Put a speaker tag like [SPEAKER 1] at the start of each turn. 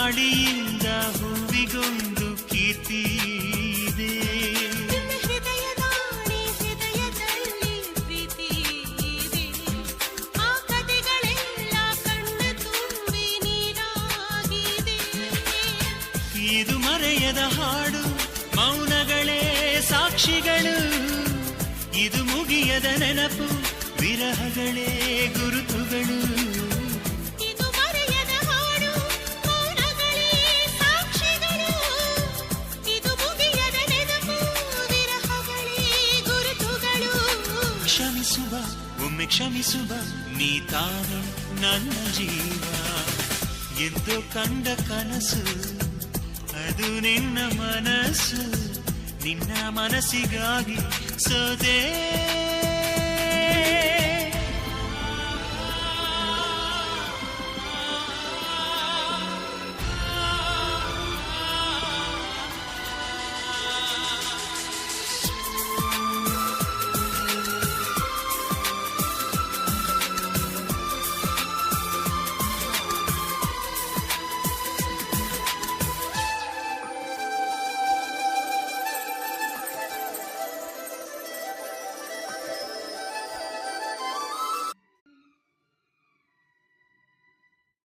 [SPEAKER 1] ಗಾಳಿಯಿಂದ ಹೂವಿಗೊಂದು ಕೀರ್ತಿ ಇದೆ.
[SPEAKER 2] ಹೃದಯದಾಣೆ ಹೃದಯದಲ್ಲಿ ಪ್ರೀತಿ ಇದೆ. ಆ ಕಥೆಗಳೆಲ್ಲ ಕಣ್ಣ ತುಂಬಿ ನೀರಾಗಿದೆ.
[SPEAKER 1] ಇದು ಮರೆಯದ ಹಾಡು, ಮೌನಗಳೇ ಸಾಕ್ಷಿಗಳು. ಇದು ಮುಗಿಯದ ನೆನಪು, ವಿರಹಗಳೇ ಗುರುತುಗಳು.
[SPEAKER 2] ಇದು ಮರೆಯದ ಹಾಡು, ಮೌನಗಳೇ ಸಾಕ್ಷಿಗಳು. ಇದು ಮುಗಿಯದ ನೆನಪು, ವಿರಹಗಳೇ ಗುರುತುಗಳು.
[SPEAKER 1] ಕ್ಷಮಿಸುವ, ಒಮ್ಮೆ ಕ್ಷಮಿಸುವ, ನೀ ತಾನೆ ನನ್ನ ಜೀವ. ಎಂದು ಕಂಡ ಕನಸು ಅದು ನಿನ್ನ ಮನಸ್ಸು. ನಿನ್ನ ಮನಸ್ಸಿಗಾಗಿ ಸೋದೆ